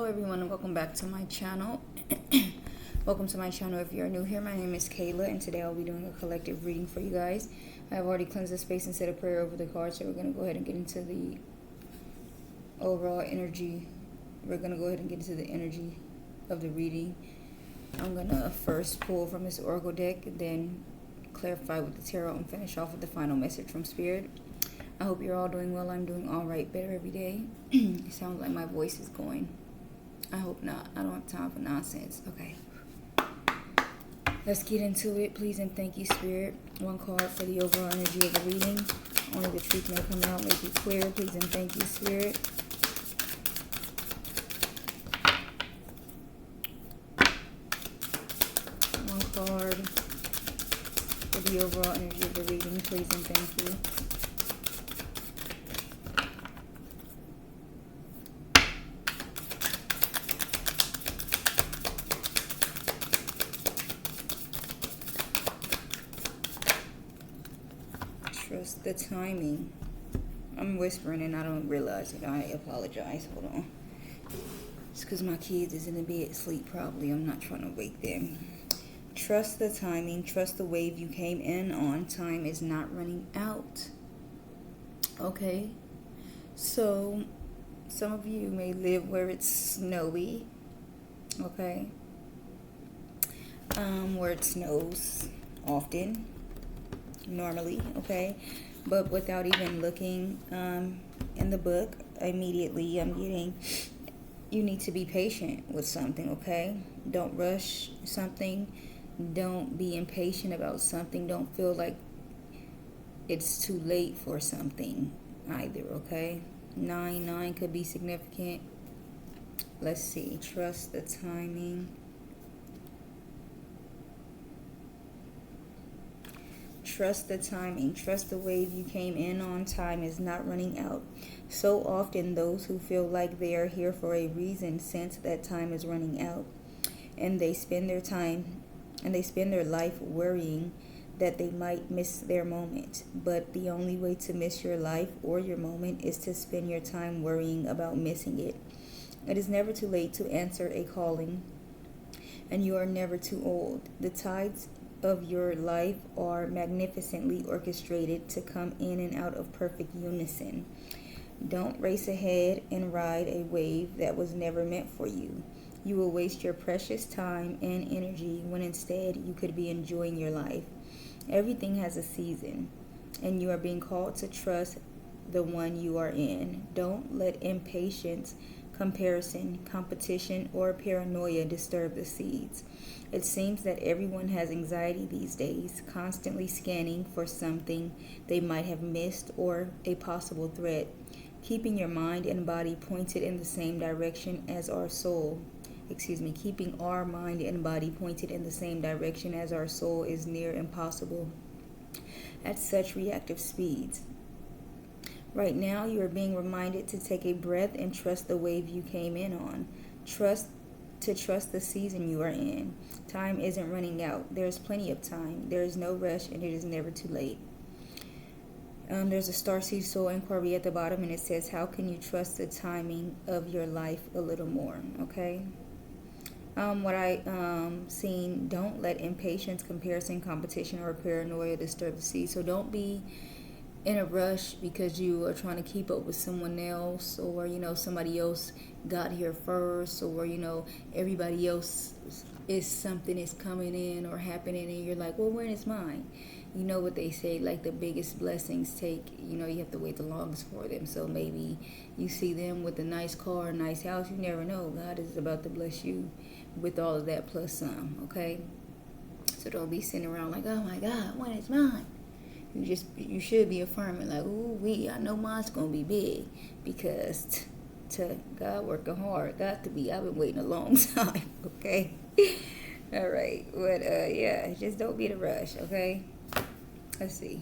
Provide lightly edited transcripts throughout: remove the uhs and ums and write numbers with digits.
Hello everyone and welcome back to my channel. Welcome to my channel if you're new here. My name is Kayla and today I'll be doing a collective reading for you guys. I've already cleansed the space and said a prayer over the cards, so we're going to go ahead and get into the overall energy. We're going to go ahead and get into the energy of the reading. I'm going to first pull from this oracle deck, then clarify with the tarot and finish off with the final message from Spirit. I hope you're all doing well. I'm doing all right, better every day. It sounds like my voice is going. I hope not. I don't have time for nonsense. Okay. Let's get into it. Please and thank you, Spirit. One card for the overall energy of the reading. Only the truth may come out. Make it clear. Please and thank you, Spirit. One card for the overall energy of the reading. Please and thank you. Trust the timing. I'm whispering and I don't realize it. I apologize. Hold on. It's because my kids is in the bed asleep probably. I'm not trying to wake them. Trust the timing. Trust the wave you came in on. Time is not running out. Okay. So, some of you may live where it's snowy. Okay. Where it snows often. Normally, okay, but without even looking in the book, immediately I'm getting you need to be patient with something, okay? Don't rush something. Don't be impatient about something. Don't feel like it's too late for something either, okay? 9 could be significant. Let's see. Trust the timing. Trust the timing. Trust the wave you came in on. Time is not running out. So often those who feel like they are here for a reason sense that time is running out. And they spend their life worrying that they might miss their moment. But the only way to miss your life or your moment is to spend your time worrying about missing it. It is never too late to answer a calling. And you are never too old. The tides of your life are magnificently orchestrated to come in and out of perfect unison. Don't race ahead and ride a wave that was never meant for you. You will waste your precious time and energy when instead you could be enjoying your life. Everything has a season, and you are being called to trust the one you are in. Don't let impatience, comparison, competition, or paranoia disturb the seeds. It seems that everyone has anxiety these days, constantly scanning for something they might have missed or a possible threat. Keeping your mind and body pointed in the same direction as our soul. Keeping our mind and body pointed in the same direction as our soul is near impossible at such reactive speeds. Right now, you are being reminded to take a breath and trust the wave you came in on. Trust the season you are in. Time isn't running out. There is plenty of time. There is no rush, and it is never too late. There's a Starseed Soul inquiry at the bottom, and it says, how can you trust the timing of your life a little more? Okay. What I seen, don't let impatience, comparison, competition, or paranoia disturb the seed. So don't be in a rush because you are trying to keep up with someone else, or somebody else got here first, or everybody else is something is coming in or happening and you're like, well, when is mine? You know what they say, like the biggest blessings take, you have to wait the longest for them. So maybe you see them with a nice car, a nice house. You never know. God is about to bless you with all of that plus some, okay? So don't be sitting around like, oh my God, when is mine? You should be affirming like, I know mine's gonna be big, because to God working hard, I've been waiting a long time, okay? All right, but yeah, just don't be in a rush, okay? Let's see.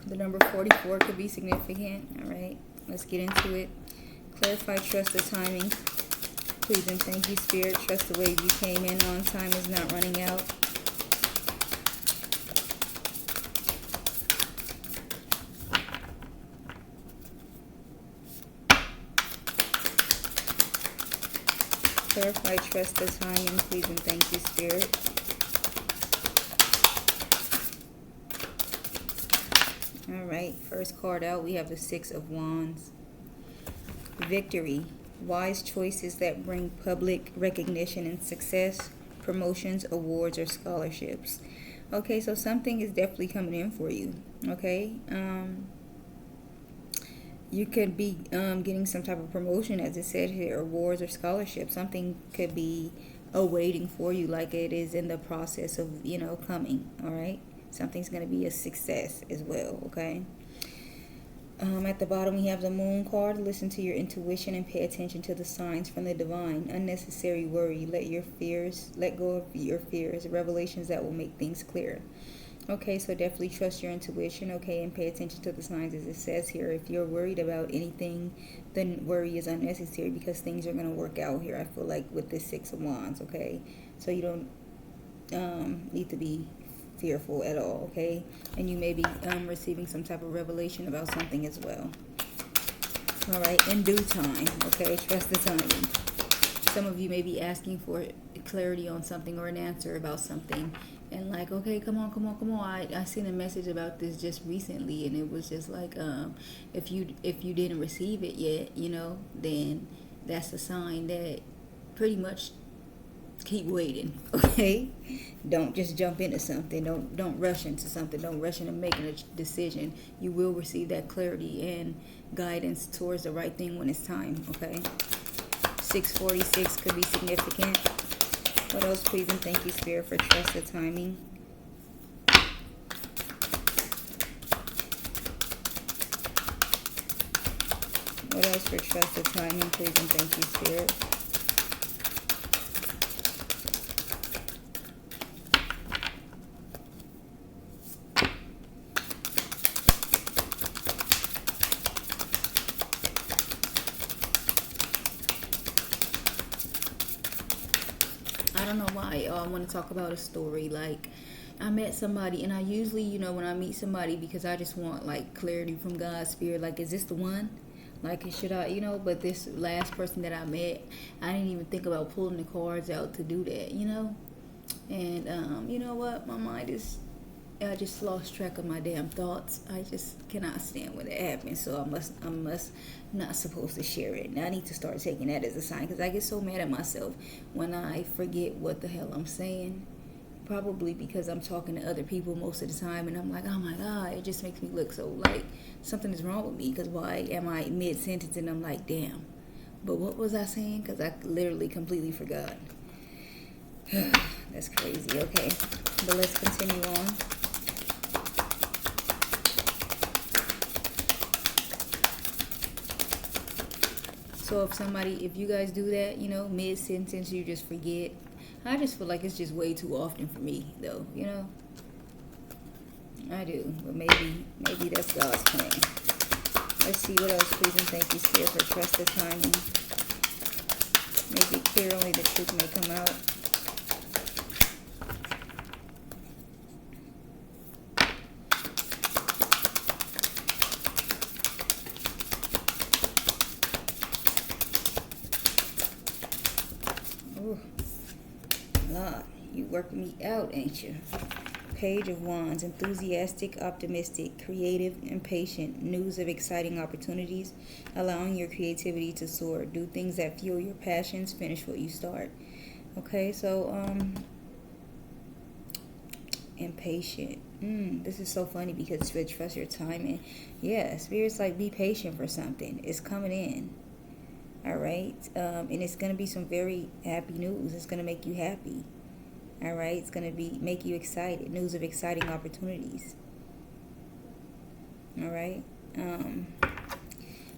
The number 44 could be significant. All right, let's get into it. Clarify, trust the timing. Please and thank you, Spirit. Trust the wave you came in on. Time is not running out. Clarify, trust the timing, please, and thank you, Spirit. All right, first card out, we have the Six of Wands. Victory. Wise choices that bring public recognition and success, promotions, awards, or scholarships. Okay, so something is definitely coming in for you. Okay, you could be getting some type of promotion, as it said here, awards or scholarships. Something could be awaiting for you, like it is in the process of, coming. All right, something's going to be a success as well. Okay. At the bottom, we have the Moon card. Listen to your intuition and pay attention to the signs from the divine. Unnecessary worry. Let go of your fears. Revelations that will make things clear. Okay, so definitely trust your intuition, okay, and pay attention to the signs, as it says here. If you're worried about anything, then worry is unnecessary, because things are going to work out here, I feel like, with this Six of Wands, okay? So you don't need to be fearful at all, okay? And you may be receiving some type of revelation about something as well. All right, in due time, okay? Trust the timing. Some of you may be asking for clarity on something or an answer about something, and like, okay, come on. I seen a message about this just recently, and it was just like, if you didn't receive it yet, then that's a sign that pretty much keep waiting, okay? Don't just jump into something. Don't rush into something. Don't rush into making a decision. You will receive that clarity and guidance towards the right thing when it's time, okay? 646 could be significant. What else, please, and thank you, Spirit, for trust the timing. What else for trust the timing, please, and thank you, Spirit. I don't know why I want to talk about a story. Like, I met somebody, and I usually, when I meet somebody, because I just want, like, clarity from God's Spirit, like, is this the one? Like, should I, but this last person that I met, I didn't even think about pulling the cards out to do that, And, you know what? My mind I just lost track of my damn thoughts. I just cannot stand when it happens. So I'm not supposed to share it. And I need to start taking that as a sign, because I get so mad at myself when I forget what the hell I'm saying. Probably because I'm talking to other people most of the time, and I'm like, oh my God, it just makes me look so like something is wrong with me. Because why am I mid-sentence and I'm like, damn, but what was I saying? Because I literally completely forgot. That's crazy. Okay, but let's continue on. So if you guys do that, mid-sentence, you just forget. I just feel like it's just way too often for me, though, I do, but maybe that's God's plan. Let's see, what else, please, and thank you, Spirit, for trust the timing. Make it clear, only the truth may come out. Ooh. Lord, you working me out, ain't you? Page of Wands. Enthusiastic, optimistic, creative, impatient. News of exciting opportunities. Allowing your creativity to soar. Do things that fuel your passions. Finish what you start. Okay, so, impatient. This is so funny, because trust your timing. Yeah, Spirit's like, be patient for something. It's coming in. All right, and it's going to be some very happy news. It's going to make you happy. All right, it's going to make you excited. News of exciting opportunities. All right.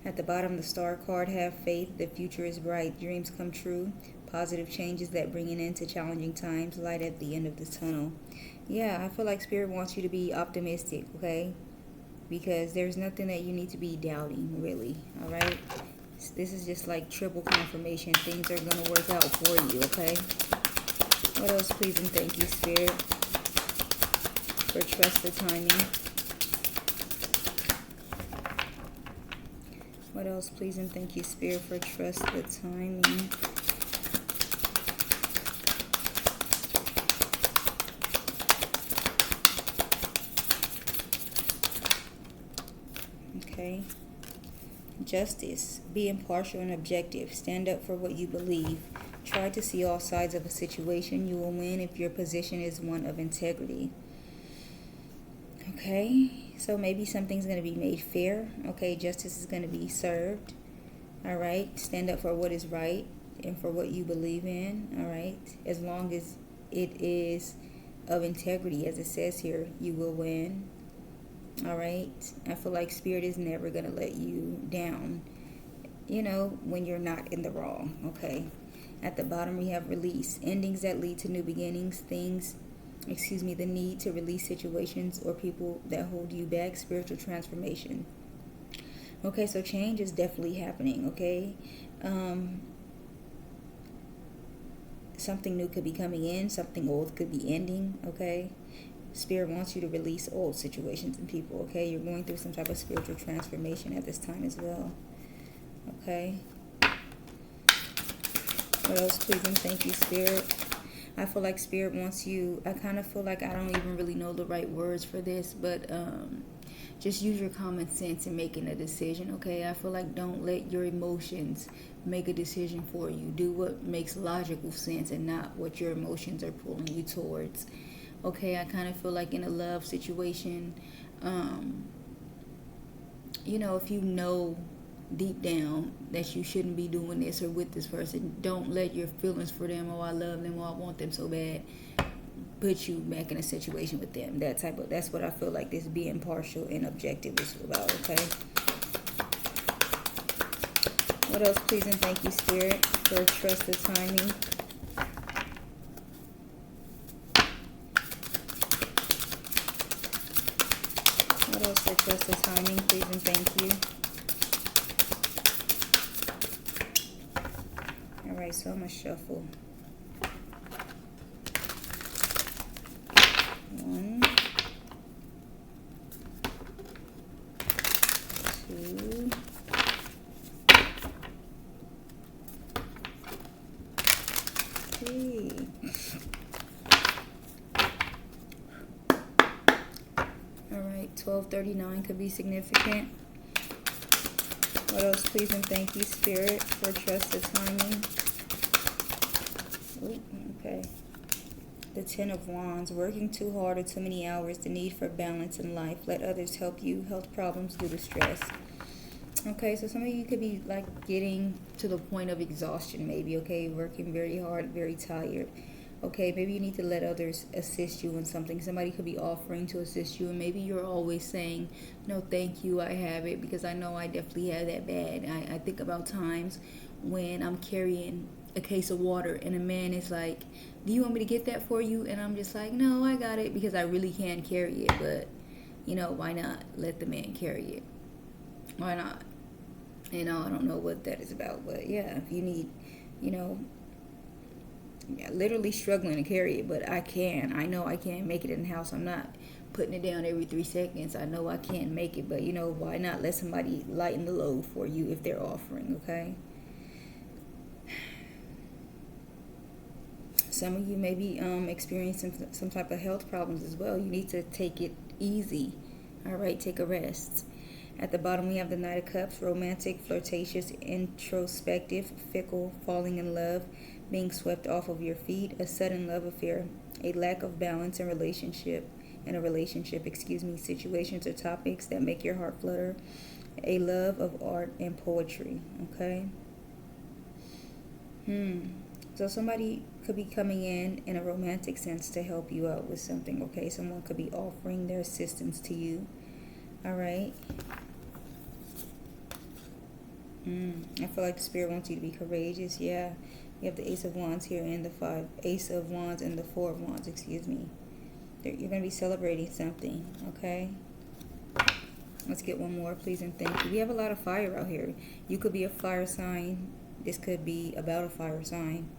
At the bottom, the Star card, have faith. The future is bright. Dreams come true. Positive changes that bring an end to challenging times. Light at the end of the tunnel. Yeah, I feel like Spirit wants you to be optimistic, okay? Because there's nothing that you need to be doubting, really. All right. This is just like triple confirmation. Things are going to work out for you, okay? What else, please, and thank you, Spirit, for trust the timing. What else, please, and thank you, Spirit, for trust the timing. Okay. Justice. Be impartial and objective. Stand up for what you believe. Try to see all sides of a situation. You will win if your position is one of integrity. Okay, so maybe something's going to be made fair. Okay, justice is going to be served. All right, stand up for what is right and for what you believe in. All right, as long as it is of integrity, as it says here, you will win. All right, I feel like Spirit is never going to let you down, you know, when you're not in the wrong. Okay, at the bottom we have release. Endings that lead to new beginnings. The need to release situations or people that hold you back. Spiritual transformation. Okay, so change is definitely happening. Okay, something new could be coming in, something old could be ending. Okay, Spirit wants you to release old situations and people. Okay, you're going through some type of spiritual transformation at this time as well. Okay, what else, please and thank you, Spirit? I feel like Spirit wants you, I kind of feel like I don't even really know the right words for this, but just use your common sense in making a decision, okay? I feel like don't let your emotions make a decision for you. Do what makes logical sense and not what your emotions are pulling you towards, okay? I kind of feel like in a love situation, you know, if you know deep down that you shouldn't be doing this or with this person, don't let your feelings for them, oh I love them, oh I want them so bad, put you back in a situation with them. That's what I feel like this being partial and objective is about. Okay, what else, please and thank you, Spirit, for trust the timing. What else for trust the timing, please and thank you. Alright, so I'm going to shuffle. 1, 2, 3. Alright, 1239 could be significant. What else, please and thank you, Spirit, for trust the timing. Ooh, okay. The 10 of Wands. Working too hard or too many hours. The need for balance in life. Let others help you. Health problems due to stress. Okay, so some of you could be like getting to the point of exhaustion maybe, okay? Working very hard, very tired. Okay, maybe you need to let others assist you in something. Somebody could be offering to assist you, and maybe you're always saying, no, thank you, I have it, because I know I definitely have that bad. I think about times when I'm carrying a case of water, and a man is like, do you want me to get that for you? And I'm just like, no, I got it, because I really can carry it, but, you know, why not let the man carry it? Why not? You know, I don't know what that is about, but yeah, if you need, you know, literally struggling to carry it, but I know I can make it in the house. I'm not putting it down every 3 seconds. I know I can make it, but you know, why not let somebody lighten the load for you if they're offering? Okay, some of you may be experiencing some type of health problems as well. You need to take it easy. All right, take a rest. At the bottom we have the Knight of Cups. Romantic, flirtatious, introspective, fickle, falling in love, being swept off of your feet, a sudden love affair, a lack of balance in a relationship, situations or topics that make your heart flutter, a love of art and poetry. Okay. So somebody could be coming in a romantic sense to help you out with something. Okay, someone could be offering their assistance to you. All right. I feel like the Spirit wants you to be courageous. Yeah. You have the Ace of Wands here and the Ace of Wands and the 4 of Wands, excuse me. You're going to be celebrating something, okay? Let's get one more, please and thank you. We have a lot of fire out here. You could be a fire sign. This could be about a fire sign.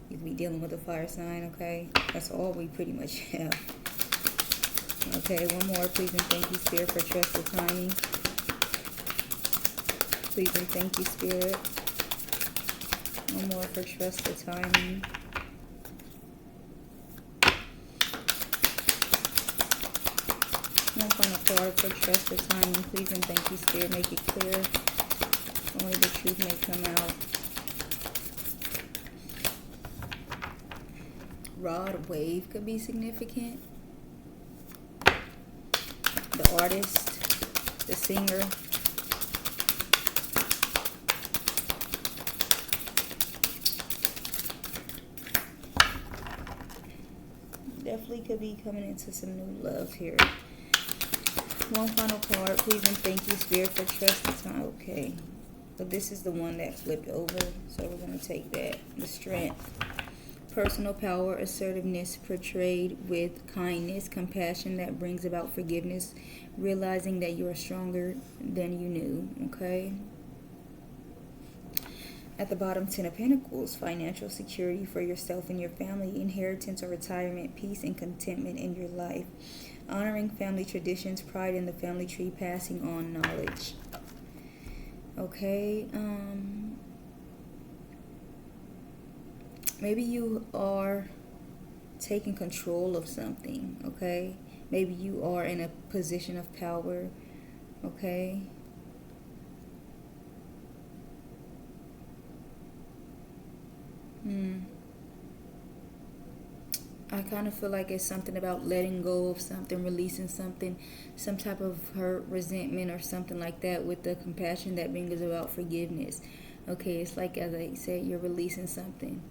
You could be dealing with a fire sign, okay? That's all we pretty much have. Okay, one more, please and thank you, Spirit, for trust the timing. Please and thank you, Spirit. One more for trust the timing. One final card for trust the timing. Please and thank you, Spirit. Make it clear. Only the truth may come out. Rod wave could be significant. The artist, the singer. Definitely could be coming into some new love here. One final card, please and thank you, Spirit, for trust the time. Okay, so this is the one that flipped over, so we're going to take that. The strength. Personal power, assertiveness portrayed with kindness, compassion that brings about forgiveness, realizing that you are stronger than you knew, okay? At the bottom, 10 of Pentacles, financial security for yourself and your family, inheritance or retirement, peace and contentment in your life, honoring family traditions, pride in the family tree, passing on knowledge. Okay, maybe you are taking control of something, okay? Maybe you are in a position of power, okay? I kind of feel like it's something about letting go of something, releasing something, some type of hurt, resentment, or something like that, with the compassion that brings about forgiveness. Okay, it's like, as I said, you're releasing something.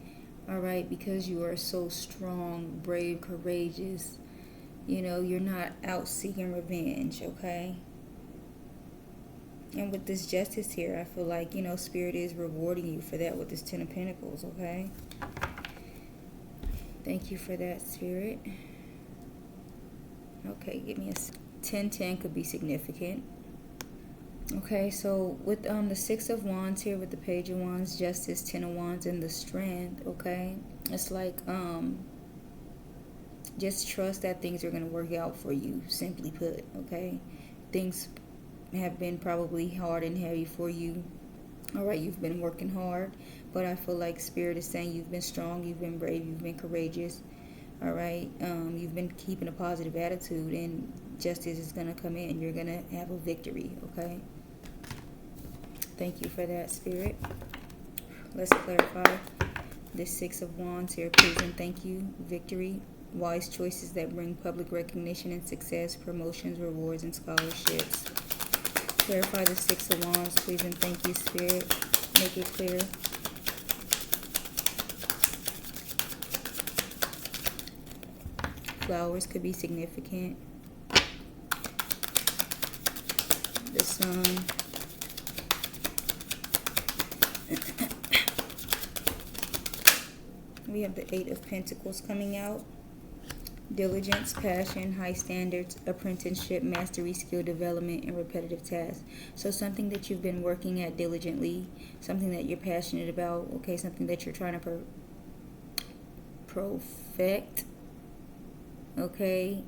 All right, because you are so strong, brave, courageous. You know, you're not out seeking revenge, okay? And with this justice here, I feel like, you know, Spirit is rewarding you for that with this 10 of Pentacles, okay? Thank you for that, Spirit. Okay, give me a 10-10 could be significant. Okay, so with the 6 of Wands here, with the Page of Wands, Justice, 10 of Wands, and the Strength, okay? It's like, just trust that things are going to work out for you, simply put, okay? Things have been probably hard and heavy for you. All right, you've been working hard, but I feel like Spirit is saying you've been strong, you've been brave, you've been courageous. All right, you've been keeping a positive attitude, and justice is going to come in. You're going to have a victory, okay? Thank you for that, Spirit. Let's clarify this 6 of Wands here, please and thank you. Victory, wise choices that bring public recognition and success, promotions, rewards, and scholarships. Clarify the 6 of Wands, please and thank you, Spirit. Make it clear. Flowers could be significant. The Sun. We have the 8 of Pentacles coming out. Diligence, passion, high standards, apprenticeship, mastery, skill development, and repetitive tasks. So something that you've been working at diligently, something that you're passionate about, okay, something that you're trying to perfect, okay,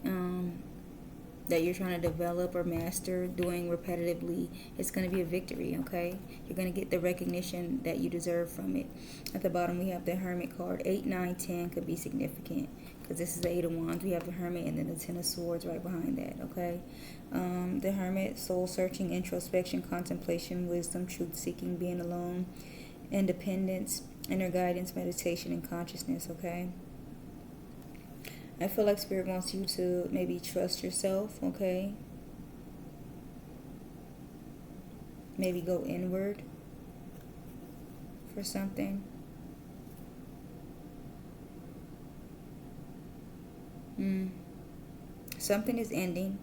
that you're trying to develop or master, doing repetitively. It's going to be a victory, okay? You're going to get the recognition that you deserve from it. At the bottom, we have the Hermit card. 8, 9, 10 could be significant, because this is the 8 of Wands. We have the Hermit and then the 10 of Swords right behind that, okay? The Hermit, soul-searching, introspection, contemplation, wisdom, truth-seeking, being alone, independence, inner guidance, meditation, and consciousness, okay? I feel like Spirit wants you to maybe trust yourself, okay? Maybe go inward for something. Something is ending,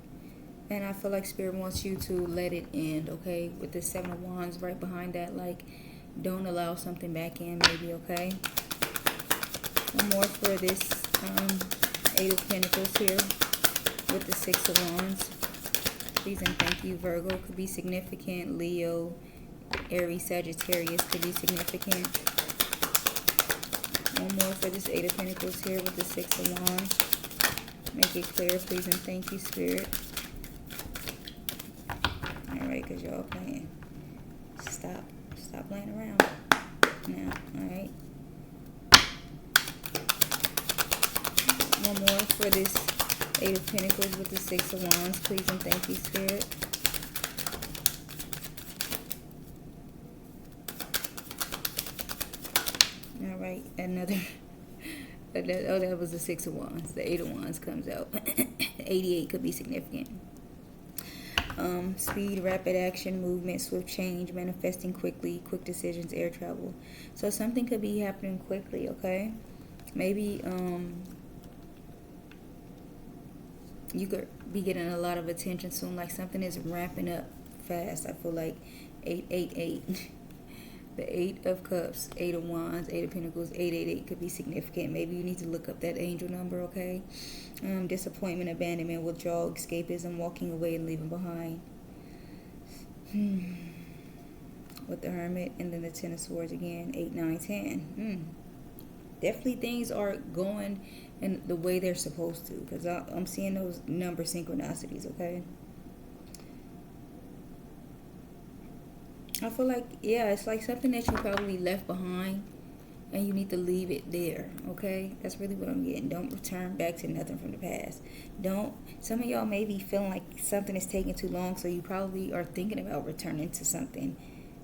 and I feel like Spirit wants you to let it end, okay? With the 7 of Wands right behind that, like, don't allow something back in, maybe, okay? One more for this 8 of Pentacles here with the 6 of Wands. Please and thank you. Virgo could be significant. Leo, Aries, Sagittarius could be significant. One more for this 8 of Pentacles here with the 6 of Wands. Make it clear, please and thank you, Spirit. Alright, because y'all playing. Stop playing around now, alright? One more for this Eight of Pentacles with the Six of Wands. Please and thank you, Spirit. All right, another. Oh, that was the Six of Wands. The Eight of Wands comes out. 88 could be significant. Speed, rapid action, movement, swift change, manifesting quickly, quick decisions, air travel. So something could be happening quickly, okay? Maybe you could be getting a lot of attention soon, like something is ramping up fast. I feel like 888. The Eight of Cups, Eight of Wands, Eight of Pentacles, 888 could be significant. Maybe you need to look up that angel number, okay? Disappointment, abandonment, withdrawal, escapism, walking away and leaving behind. With the Hermit, and then the Ten of Swords again, 8, 9, 10. Definitely things are going in the way they're supposed to, because I'm seeing those number synchronicities, okay? I feel like, yeah, it's like something that you probably left behind and you need to leave it there, okay? That's really what I'm getting. Don't return back to nothing from the past. Some of y'all may be feeling like something is taking too long, so you probably are thinking about returning to something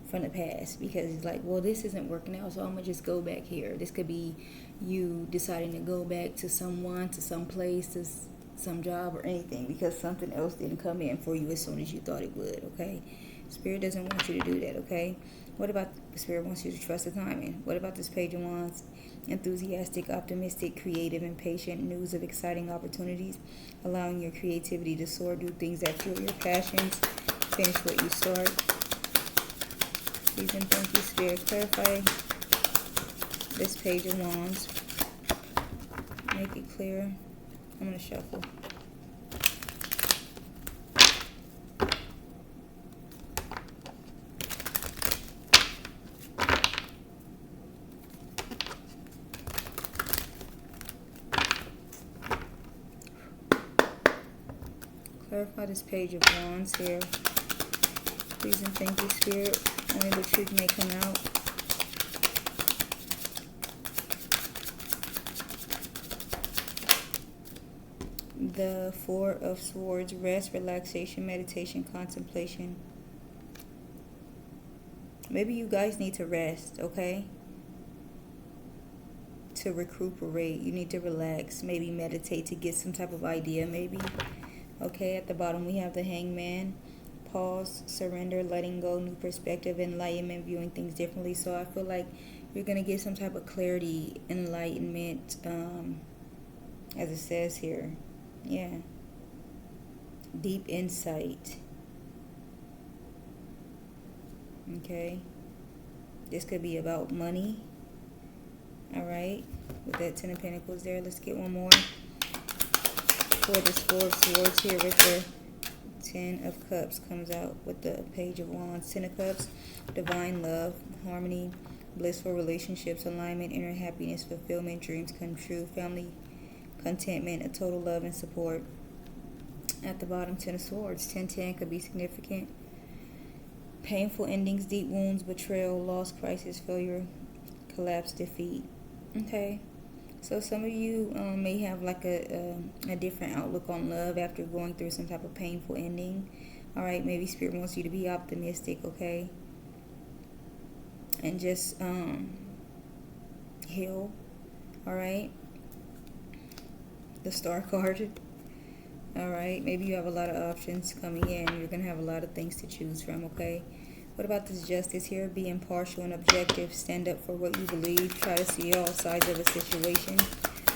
from the past because it's like, well, this isn't working out, so I'm going to just go back here. This could be you deciding to go back to someone, to some place, to some job or anything because something else didn't come in for you as soon as you thought it would, okay? Spirit doesn't want you to do that, okay? What about the Spirit wants you to trust the timing? What about this Page of Wands? Enthusiastic, optimistic, creative, and patient. News of exciting opportunities. Allowing your creativity to soar. Do things that fuel your passions. Finish what you start. Please and thank you, Spirit. Clarify this Page of Wands. Make it clear. I'm going to shuffle. Clarify this Page of Wands here. Please and thank you, Spirit. Only the truth may come out. The Four of Swords. Rest, relaxation, meditation, contemplation. Maybe you guys need to rest, okay? To recuperate. You need to relax. Maybe meditate to get some type of idea, maybe. Okay, at the bottom we have the Hangman. Pause, surrender, letting go, new perspective, enlightenment, viewing things differently. So I feel like you're going to get some type of clarity, enlightenment, as it says here. Yeah. Deep insight. Okay. This could be about money. All right. With that Ten of Pentacles there, let's get one more. For this Four of Swords here with the Ten of Cups comes out with the Page of Wands. Ten of Cups, divine love, harmony, blissful relationships, alignment, inner happiness, fulfillment, dreams come true, family, contentment, a total love and support. At the bottom, Ten of Swords. 10-10 could be significant. Painful endings, deep wounds, betrayal, loss, crisis, failure, collapse, defeat. Okay. So some of you may have like a different outlook on love after going through some type of painful ending. All right, maybe Spirit wants you to be optimistic, okay? And just heal, all right? The Star card. All right, maybe you have a lot of options coming in. You're going to have a lot of things to choose from, okay? What about this Justice here? Be impartial and objective. Stand up for what you believe. Try to see all sides of a situation.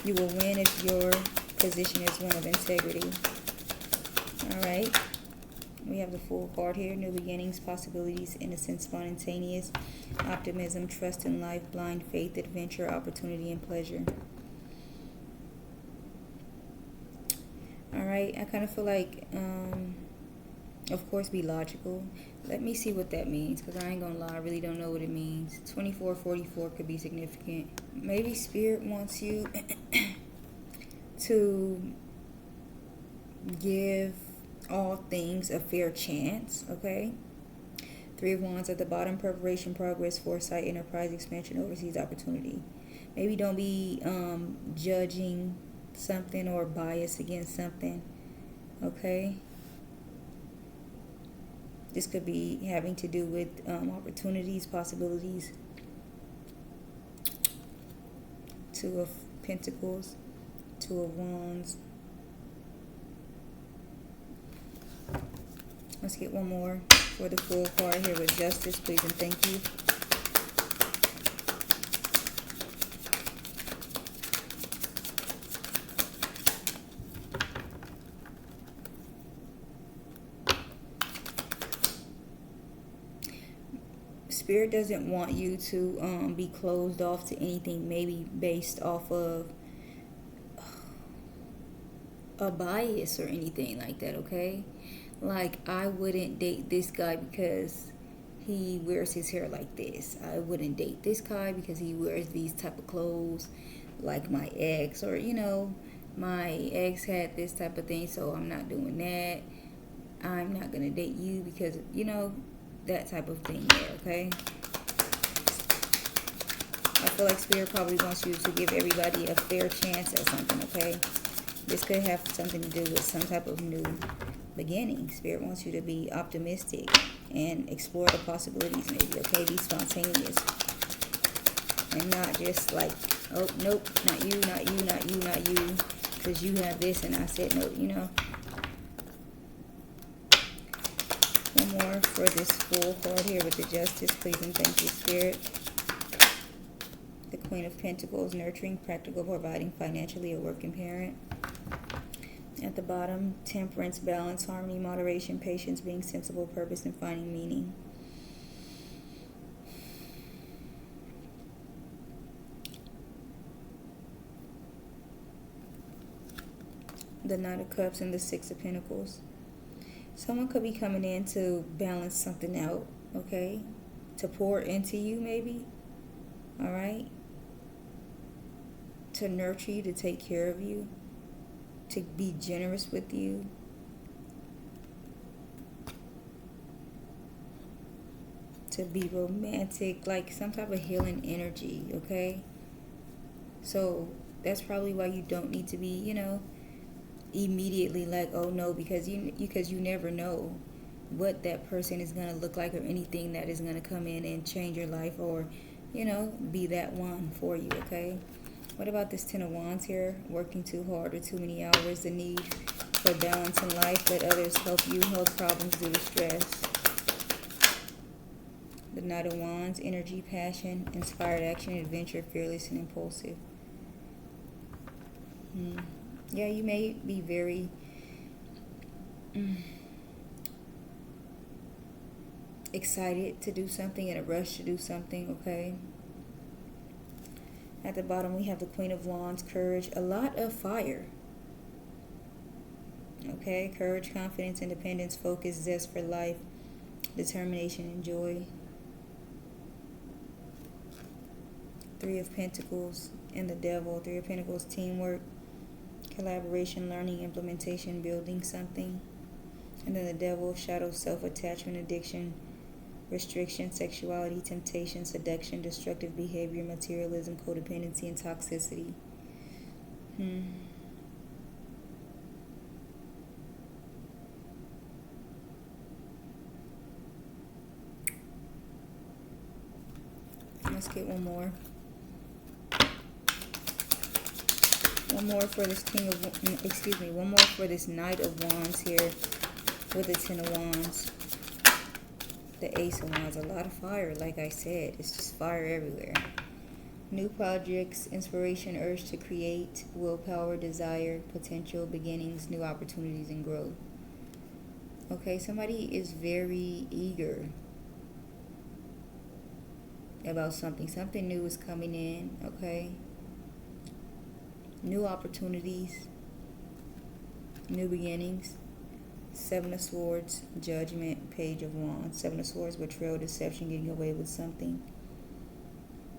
You will win if your position is one of integrity. All right. We have the Fool card here. New beginnings, possibilities, innocence, spontaneous, optimism, trust in life, blind faith, adventure, opportunity, and pleasure. All right. I kind of feel like, of course, be logical. Let me see what that means, because I ain't gonna lie, I really don't know what it means. 2444 could be significant. Maybe Spirit wants you to give all things a fair chance, okay? Three of Wands at the bottom, preparation, progress, foresight, enterprise, expansion, overseas opportunity. Maybe don't be judging something or bias against something. Okay. This could be having to do with opportunities, possibilities. Two of Pentacles, Two of Wands. Let's get one more for the full card here with Justice, please and thank you. Spirit doesn't want you to be closed off to anything, maybe based off of a bias or anything like that, okay? Like, I wouldn't date this guy because he wears his hair like this. I wouldn't date this guy because he wears these type of clothes like my ex. Or, you know, my ex had this type of thing, so I'm not doing that. I'm not going to date you because, you know, that type of thing there, okay? I feel like Spirit probably wants you to give everybody a fair chance at something, okay? This could have something to do with some type of new beginning. Spirit wants you to be optimistic and explore the possibilities maybe, okay? Be spontaneous. And not just like, oh, nope, not you, not you, not you, not you. Because you have this and I said no, you know. One more for this full card here with the Justice, please and thank you, Spirit. The Queen of Pentacles, nurturing, practical, providing financially, a working parent. At the bottom, temperance, balance, harmony, moderation, patience, being sensible, purpose, and finding meaning. The Knight of Cups and the Six of Pentacles. Someone could be coming in to balance something out, okay? To pour into you, maybe. All right? To nurture you, to take care of you. To be generous with you. To be romantic, like some type of healing energy, okay? So that's probably why you don't need to be, you know, immediately like, oh no, because you never know what that person is going to look like or anything that is going to come in and change your life or, you know, be that one for you, okay? What about this Ten of Wands here? Working too hard or too many hours, the need for balance in life. Let others help you. Health problems due to stress. The Knight of Wands, energy, passion, inspired action, adventure, fearless and impulsive. Yeah, you may be very excited to do something, in a rush to do something, okay? At the bottom, we have the Queen of Wands, courage, a lot of fire. Okay, courage, confidence, independence, focus, zest for life, determination, and joy. Three of Pentacles and the Devil. Three of Pentacles, teamwork, collaboration, learning, implementation, building something. And then the Devil, shadow, self-attachment, addiction, restriction, sexuality, temptation, seduction, destructive behavior, materialism, codependency, and toxicity. Let's get one more. One more for this one more for this Knight of Wands here with the Ten of Wands. The Ace of Wands, a lot of fire, like I said. It's just fire everywhere. New projects, inspiration, urge to create, willpower, desire, potential, beginnings, new opportunities, and growth. Okay, somebody is very eager about something. Something new is coming in, okay? New opportunities, new beginnings. Seven of Swords, Judgment, Page of Wands. Seven of Swords, betrayal, deception, getting away with something.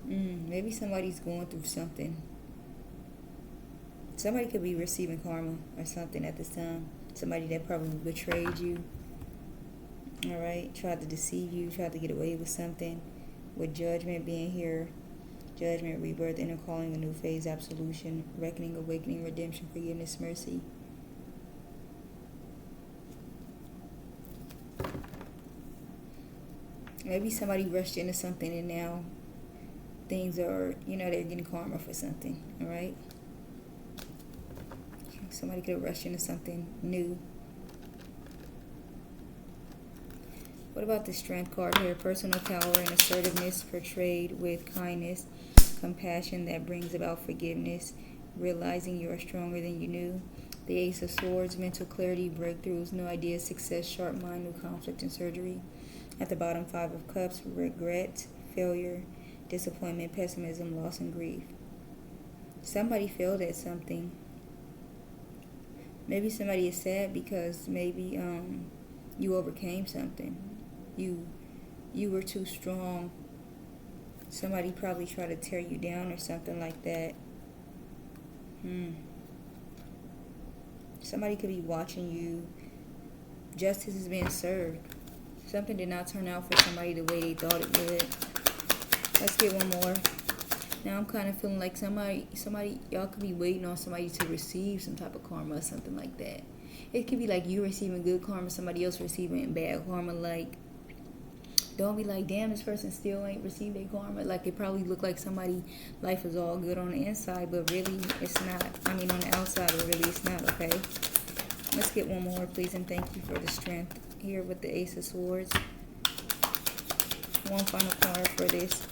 Maybe somebody's going through something. Somebody could be receiving karma or something at this time. Somebody that probably betrayed you. Alright, tried to deceive you, tried to get away with something. With Judgment being here, judgment, rebirth, inner calling, a new phase, absolution, reckoning, awakening, redemption, forgiveness, mercy. Maybe somebody rushed into something and now things are, they're getting karma for something, all right? Somebody could have rushed into something new. What about the Strength card here? Personal power and assertiveness portrayed with kindness, compassion that brings about forgiveness, realizing you are stronger than you knew. The Ace of Swords, mental clarity, breakthroughs, new ideas, success, sharp mind, new conflict, and surgery. At the bottom, Five of Cups, regret, failure, disappointment, pessimism, loss, and grief. Somebody failed at something. Maybe somebody is sad because maybe you overcame something. You were too strong. Somebody probably tried to tear you down or something like that. Somebody could be watching you. Justice is being served. Something did not turn out for somebody the way they thought it would. Let's get one more. Now I'm kind of feeling like somebody, y'all could be waiting on somebody to receive some type of karma or something like that. It could be like you receiving good karma, somebody else receiving bad karma. Like, don't be like, damn, this person still ain't received their karma. Like, it probably looked like somebody life is all good on the inside, but really it's not. I mean, on the outside, but really it's not, okay? Let's get one more, please, and thank you for the Strength here with the Ace of Swords. One final card for this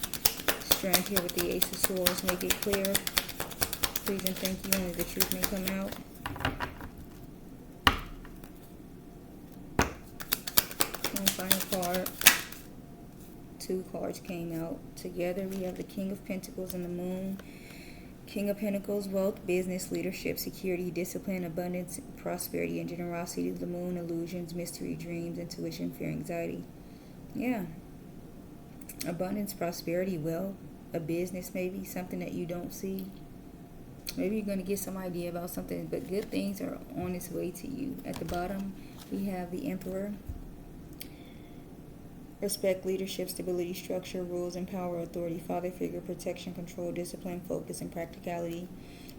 Strength here with the Ace of Swords. Make it clear, please, and thank you. Only the truth may come out. One final card. Two cards came out together. We have the King of Pentacles and the Moon. King of Pentacles, wealth, business, leadership, security, discipline, abundance, prosperity, and generosity. The Moon, illusions, mystery, dreams, intuition, fear, anxiety. Yeah. Abundance, prosperity, wealth, a business maybe, something that you don't see. Maybe you're going to get some idea about something, but good things are on its way to you. At the bottom, we have the Emperor. Respect, leadership, stability, structure, rules, and power, authority, father figure, protection, control, discipline, focus, and practicality.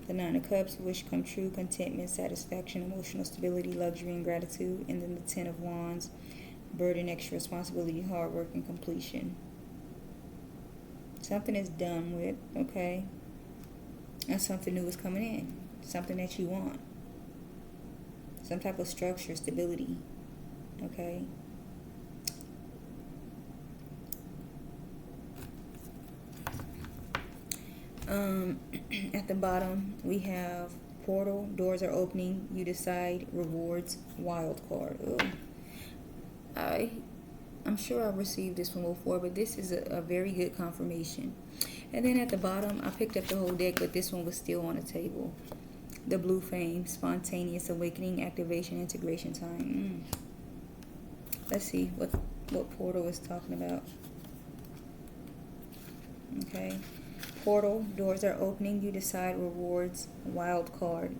The Nine of Cups, wish come true, contentment, satisfaction, emotional stability, luxury, and gratitude. And then the Ten of Wands, burden, extra responsibility, hard work, and completion. Something is done with, okay? And something new is coming in. Something that you want. Some type of structure, stability, okay? At the bottom, we have portal, doors are opening, you decide, rewards, wild card. I'm sure I've received this one before, but this is a very good confirmation. And then at the bottom, I picked up the whole deck, but this one was still on the table. The Blue Flame, spontaneous awakening, activation, integration time. Let's see what portal is talking about. Okay. Portal, doors are opening, you decide, rewards, wild card.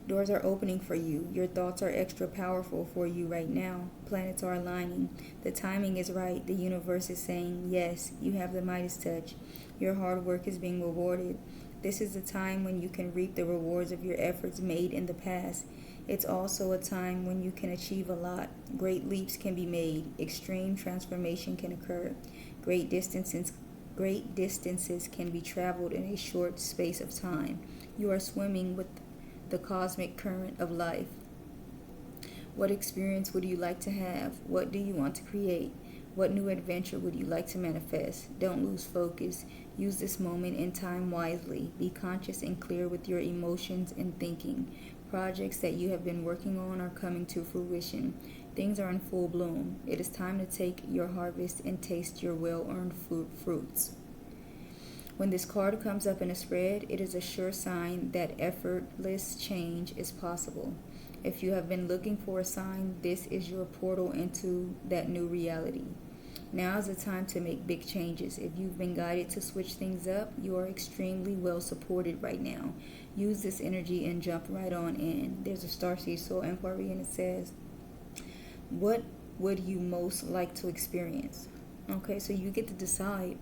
Doors are opening for you. Your thoughts are extra powerful for you right now. Planets are aligning. The timing is right. The universe is saying, yes, you have the Midas touch. Your hard work is being rewarded. This is the time when you can reap the rewards of your efforts made in the past. It's also a time when you can achieve a lot. Great leaps can be made. Extreme transformation can occur. Great distances can be traveled in a short space of time. You are swimming with the cosmic current of life. What experience would you like to have? What do you want to create? What new adventure would you like to manifest? Don't lose focus. Use this moment in time wisely. Be conscious and clear with your emotions and thinking. Projects that you have been working on are coming to fruition. Things are in full bloom. It is time to take your harvest and taste your well-earned fruits. When this card comes up in a spread, it is a sure sign that effortless change is possible. If you have been looking for a sign, this is your portal into that new reality. Now is the time to make big changes. If you've been guided to switch things up, you are extremely well supported right now. Use this energy and jump right on in. There's a Starseed Soul Inquiry, and it says, what would you most like to experience? Okay, so you get to decide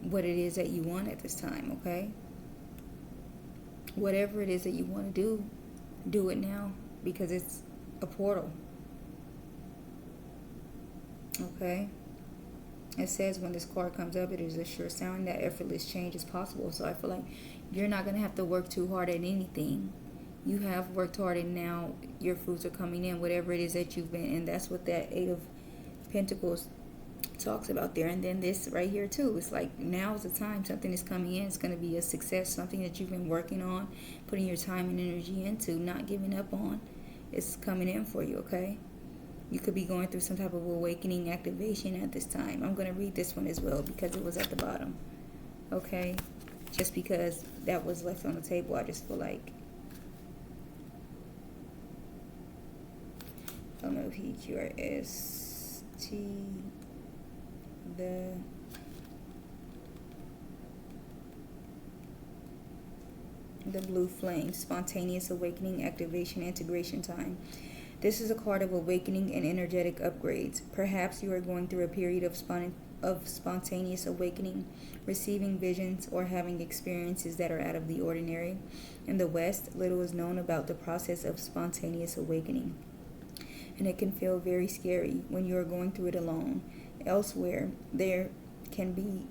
what it is that you want at this time, okay? Whatever it is that you want to do it now, because it's a portal, okay? It says when this card comes up, it is a sure sign that effortless change is possible. So I feel like you're not going to have to work too hard at anything. You have worked hard, and now your fruits are coming in, whatever it is that you've been. And that's what that Eight of Pentacles talks about there. And then this right here too, it's like now is the time. Something is coming in. It's going to be a success, something that you've been working on, putting your time and energy into, not giving up on. It's coming in for you, okay? You could be going through some type of awakening activation at this time. I'm going to read this one as well because it was at the bottom, okay? Just because that was left on the table, I just feel like LMPQRST, the blue flame, spontaneous awakening, activation, integration time. This is a card of awakening and energetic upgrades. Perhaps you are going through a period of spontaneous awakening, receiving visions, or having experiences that are out of the ordinary. In the West, little is known about the process of spontaneous awakening, and it can feel very scary when you are going through it alone. Elsewhere, they can be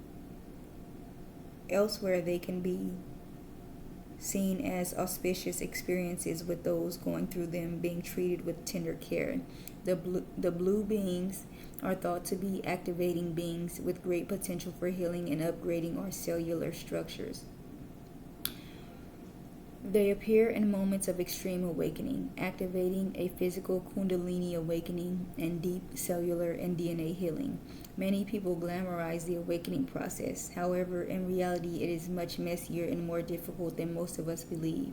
seen as auspicious experiences, with those going through them being treated with tender care. The blue beings are thought to be activating beings with great potential for healing and upgrading our cellular structures. They appear in moments of extreme awakening, activating a physical kundalini awakening and deep cellular and DNA healing. Many people glamorize the awakening process. However, in reality, it is much messier and more difficult than most of us believe.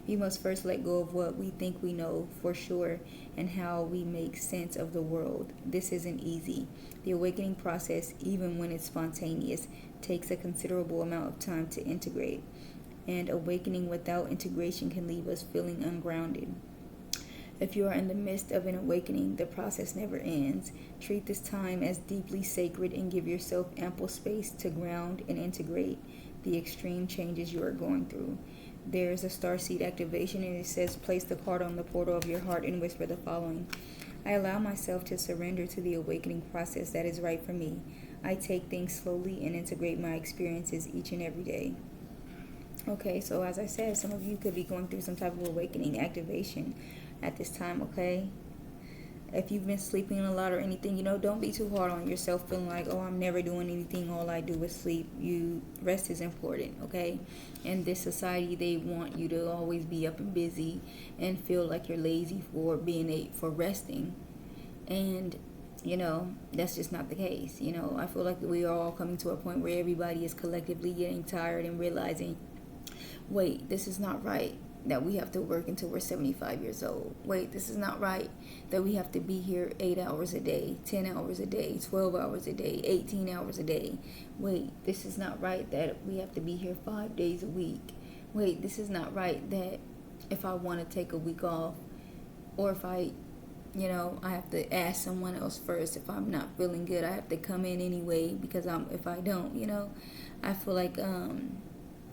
We must first let go of what we think we know for sure and how we make sense of the world. This isn't easy. The awakening process, even when it's spontaneous, takes a considerable amount of time to integrate. And awakening without integration can leave us feeling ungrounded. If you are in the midst of an awakening, the process never ends. Treat this time as deeply sacred and give yourself ample space to ground and integrate the extreme changes you are going through. There is a starseed activation, and it says, place the card on the portal of your heart and whisper the following: I allow myself to surrender to the awakening process that is right for me. I take things slowly and integrate my experiences each and every day. Okay, so as I said, some of you could be going through some type of awakening activation at this time, okay? If you've been sleeping a lot or anything, don't be too hard on yourself, feeling like, oh, I'm never doing anything, all I do is sleep. Rest is important, okay? In this society, they want you to always be up and busy and feel like you're lazy for resting. And that's just not the case. I feel like we are all coming to a point where everybody is collectively getting tired and realizing, wait, this is not right that we have to work until we're 75 years old. Wait, this is not right that we have to be here 8 hours a day, 10 hours a day, 12 hours a day, 18 hours a day. Wait, this is not right that we have to be here 5 days a week. Wait, this is not right that if I want to take a week off, or if I have to ask someone else first. If I'm not feeling good, I have to come in anyway, because if I don't, I feel like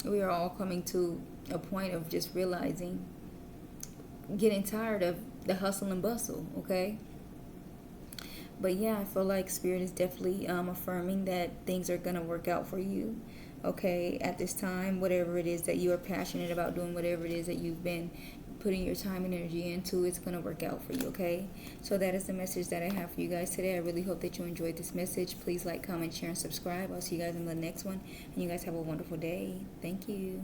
we are all coming to a point of just realizing, getting tired of the hustle and bustle, okay? But yeah, I feel like Spirit is definitely affirming that things are going to work out for you, okay, at this time. Whatever it is that you are passionate about doing, whatever it is that you've been putting your time and energy into, it's going to work out for you, okay? So that is the message that I have for you guys today. I really hope that you enjoyed this message. Please like, comment, share, and subscribe. I'll see you guys in the next one. And you guys have a wonderful day. Thank you.